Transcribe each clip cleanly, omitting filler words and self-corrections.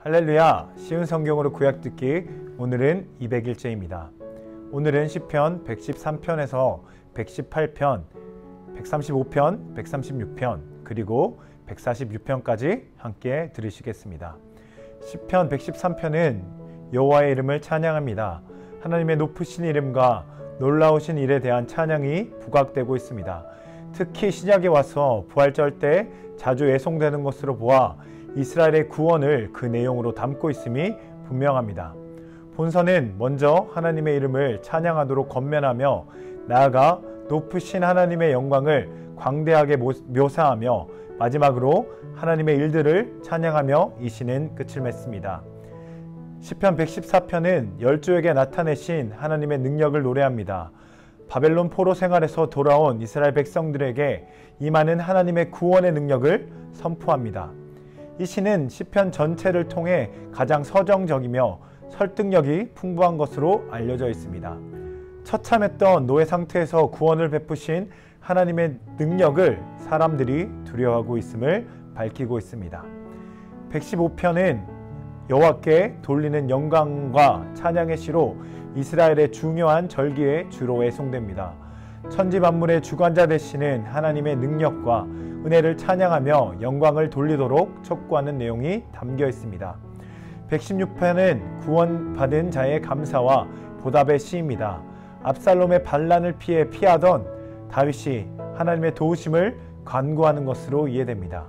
할렐루야! 쉬운 성경으로 구약 듣기. 오늘은 200일째입니다. 오늘은 시편 113편에서 118편, 135편, 136편, 그리고 146편까지 함께 들으시겠습니다. 시편 113편은 여호와의 이름을 찬양합니다. 하나님의 높으신 이름과 놀라우신 일에 대한 찬양이 부각되고 있습니다. 특히 신약에 와서 부활절 때 자주 애송되는 것으로 보아 이스라엘의 구원을 그 내용으로 담고 있음이 분명합니다. 본서는 먼저 하나님의 이름을 찬양하도록 권면하며 나아가 높으신 하나님의 영광을 광대하게 묘사하며 마지막으로 하나님의 일들을 찬양하며 이 시는 끝을 맺습니다. 시편 114편은 열조에게 나타내신 하나님의 능력을 노래합니다. 바벨론 포로 생활에서 돌아온 이스라엘 백성들에게 임하는 하나님의 구원의 능력을 선포합니다. 이 시는 시편 전체를 통해 가장 서정적이며 설득력이 풍부한 것으로 알려져 있습니다. 처참했던 노예 상태에서 구원을 베푸신 하나님의 능력을 사람들이 두려워하고 있음을 밝히고 있습니다. 115편은 여호와께 돌리는 영광과 찬양의 시로 이스라엘의 중요한 절기에 주로 애송됩니다. 천지 만물의 주관자 되시는 하나님의 능력과 은혜를 찬양하며 영광을 돌리도록 촉구하는 내용이 담겨 있습니다. 116편은 구원받은 자의 감사와 보답의 시입니다. 압살롬의 반란을 피하던 다윗이 하나님의 도우심을 간구하는 것으로 이해됩니다.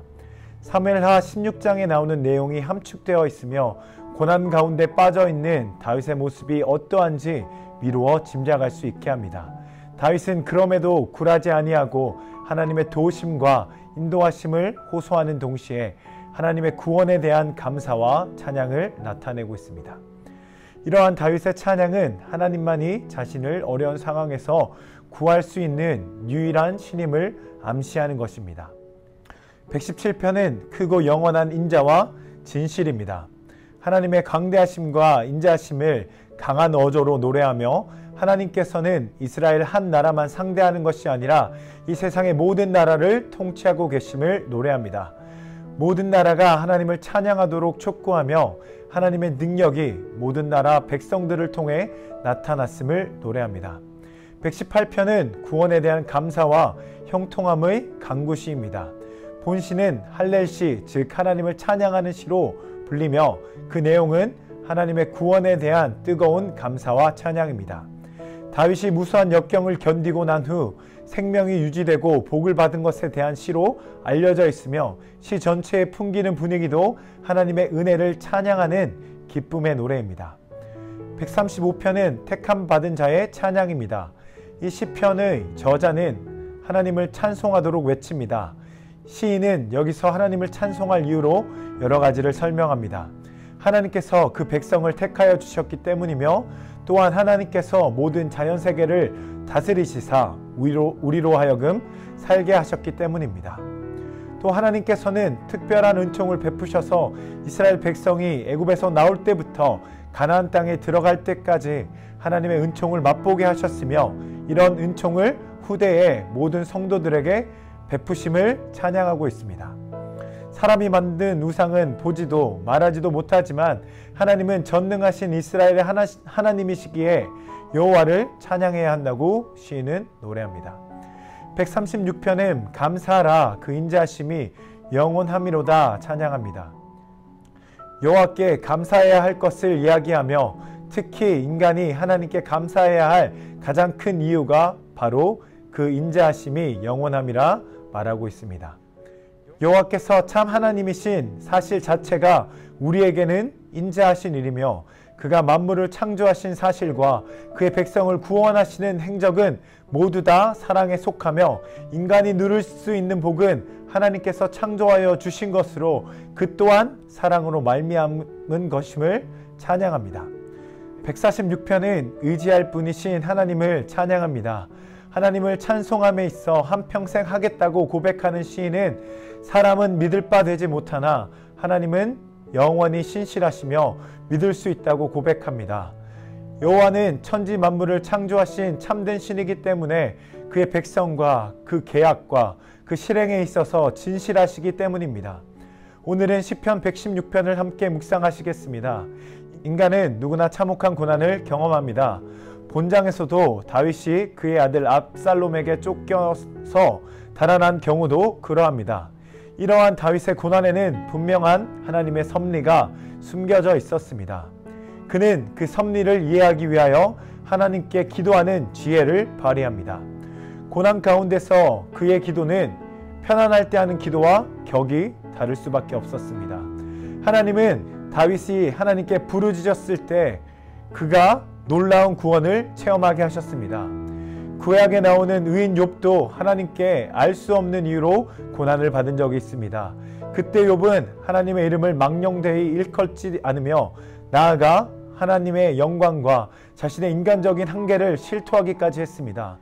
사무엘하 16장에 나오는 내용이 함축되어 있으며 고난 가운데 빠져있는 다윗의 모습이 어떠한지 미루어 짐작할 수 있게 합니다. 다윗은 그럼에도 굴하지 아니하고 하나님의 도우심과 인도하심을 호소하는 동시에 하나님의 구원에 대한 감사와 찬양을 나타내고 있습니다. 이러한 다윗의 찬양은 하나님만이 자신을 어려운 상황에서 구할 수 있는 유일한 신임을 암시하는 것입니다. 117편은 크고 영원한 인자와 진실입니다. 하나님의 강대하심과 인자하심을 강한 어조로 노래하며 하나님께서는 이스라엘 한 나라만 상대하는 것이 아니라 이 세상의 모든 나라를 통치하고 계심을 노래합니다. 모든 나라가 하나님을 찬양하도록 촉구하며 하나님의 능력이 모든 나라 백성들을 통해 나타났음을 노래합니다. 118편은 구원에 대한 감사와 형통함의 간구시입니다. 본시는 할렐시, 즉 하나님을 찬양하는 시로 불리며 그 내용은 하나님의 구원에 대한 뜨거운 감사와 찬양입니다. 다윗이 무수한 역경을 견디고 난 후 생명이 유지되고 복을 받은 것에 대한 시로 알려져 있으며 시 전체에 풍기는 분위기도 하나님의 은혜를 찬양하는 기쁨의 노래입니다. 135편은 택함 받은 자의 찬양입니다. 이 시편의 저자는 하나님을 찬송하도록 외칩니다. 시인은 여기서 하나님을 찬송할 이유로 여러 가지를 설명합니다. 하나님께서 그 백성을 택하여 주셨기 때문이며 또한 하나님께서 모든 자연세계를 다스리시사 우리로 하여금 살게 하셨기 때문입니다. 또 하나님께서는 특별한 은총을 베푸셔서 이스라엘 백성이 애굽에서 나올 때부터 가나안 땅에 들어갈 때까지 하나님의 은총을 맛보게 하셨으며 이런 은총을 후대의 모든 성도들에게 베푸심을 찬양하고 있습니다. 사람이 만든 우상은 보지도 말하지도 못하지만 하나님은 전능하신 이스라엘의 하나님이시기에 여호와를 찬양해야 한다고 시인은 노래합니다. 136편은 감사하라 그 인자하심이 영원함이로다 찬양합니다. 여호와께 감사해야 할 것을 이야기하며 특히 인간이 하나님께 감사해야 할 가장 큰 이유가 바로 그 인자하심이 영원함이라 말하고 있습니다. 여호와께서 참 하나님이신 사실 자체가 우리에게는 인자하신 일이며 그가 만물을 창조하신 사실과 그의 백성을 구원하시는 행적은 모두 다 사랑에 속하며 인간이 누릴 수 있는 복은 하나님께서 창조하여 주신 것으로 그 또한 사랑으로 말미암은 것임을 찬양합니다. 146편은 의지할 분이신 하나님을 찬양합니다. 하나님을 찬송함에 있어 한평생 하겠다고 고백하는 시인은 사람은 믿을 바 되지 못하나 하나님은 영원히 신실하시며 믿을 수 있다고 고백합니다. 여호와는 천지 만물을 창조하신 참된 신이기 때문에 그의 백성과 그 계약과 그 실행에 있어서 진실하시기 때문입니다. 오늘은 시편 116편을 함께 묵상하시겠습니다. 인간은 누구나 참혹한 고난을 경험합니다. 본장에서도 다윗이 그의 아들 압살롬에게 쫓겨서 달아난 경우도 그러합니다. 이러한 다윗의 고난에는 분명한 하나님의 섭리가 숨겨져 있었습니다. 그는 그 섭리를 이해하기 위하여 하나님께 기도하는 지혜를 발휘합니다. 고난 가운데서 그의 기도는 편안할 때 하는 기도와 격이 다를 수밖에 없었습니다. 하나님은 다윗이 하나님께 부르짖었을 때 그가 놀라운 구원을 체험하게 하셨습니다. 구약에 나오는 의인 욥도 하나님께 알 수 없는 이유로 고난을 받은 적이 있습니다. 그때 욥은 하나님의 이름을 망령되이 일컫지 않으며 나아가 하나님의 영광과 자신의 인간적인 한계를 실토하기까지 했습니다.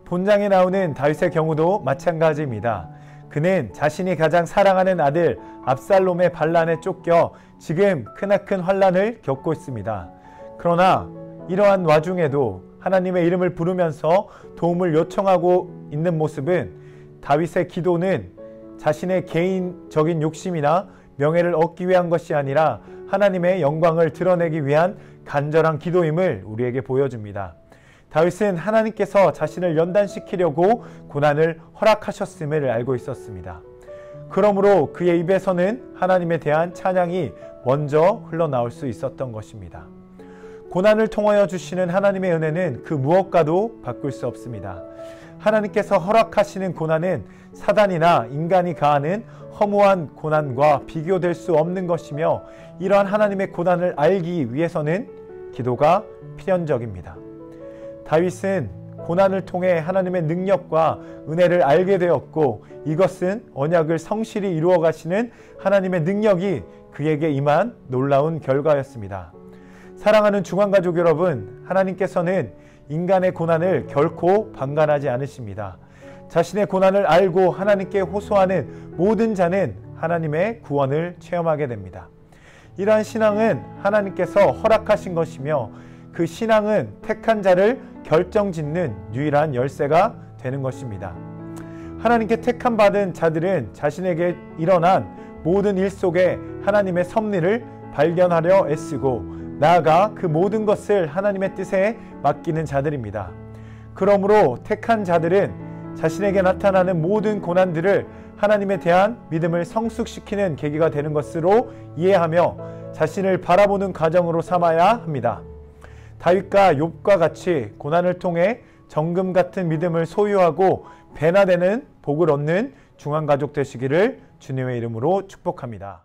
본장에 나오는 다윗의 경우도 마찬가지입니다. 그는 자신이 가장 사랑하는 아들 압살롬의 반란에 쫓겨 지금 크나큰 환란을 겪고 있습니다. 그러나 이러한 와중에도 하나님의 이름을 부르면서 도움을 요청하고 있는 모습은 다윗의 기도는 자신의 개인적인 욕심이나 명예를 얻기 위한 것이 아니라 하나님의 영광을 드러내기 위한 간절한 기도임을 우리에게 보여줍니다. 다윗은 하나님께서 자신을 연단시키려고 고난을 허락하셨음을 알고 있었습니다. 그러므로 그의 입에서는 하나님에 대한 찬양이 먼저 흘러나올 수 있었던 것입니다. 고난을 통하여 주시는 하나님의 은혜는 그 무엇과도 바꿀 수 없습니다. 하나님께서 허락하시는 고난은 사단이나 인간이 가하는 허무한 고난과 비교될 수 없는 것이며 이러한 하나님의 고난을 알기 위해서는 기도가 필연적입니다. 다윗은 고난을 통해 하나님의 능력과 은혜를 알게 되었고 이것은 언약을 성실히 이루어 가시는 하나님의 능력이 그에게 임한 놀라운 결과였습니다. 사랑하는 중앙가족 여러분, 하나님께서는 인간의 고난을 결코 방관하지 않으십니다. 자신의 고난을 알고 하나님께 호소하는 모든 자는 하나님의 구원을 체험하게 됩니다. 이러한 신앙은 하나님께서 허락하신 것이며 그 신앙은 택한 자를 결정짓는 유일한 열쇠가 되는 것입니다. 하나님께 택함 받은 자들은 자신에게 일어난 모든 일 속에 하나님의 섭리를 발견하려 애쓰고 나아가 그 모든 것을 하나님의 뜻에 맡기는 자들입니다. 그러므로 택한 자들은 자신에게 나타나는 모든 고난들을 하나님에 대한 믿음을 성숙시키는 계기가 되는 것으로 이해하며 자신을 바라보는 과정으로 삼아야 합니다. 다윗과 욥과 같이 고난을 통해 정금 같은 믿음을 소유하고 배나 되는 복을 얻는 중앙가족 되시기를 주님의 이름으로 축복합니다.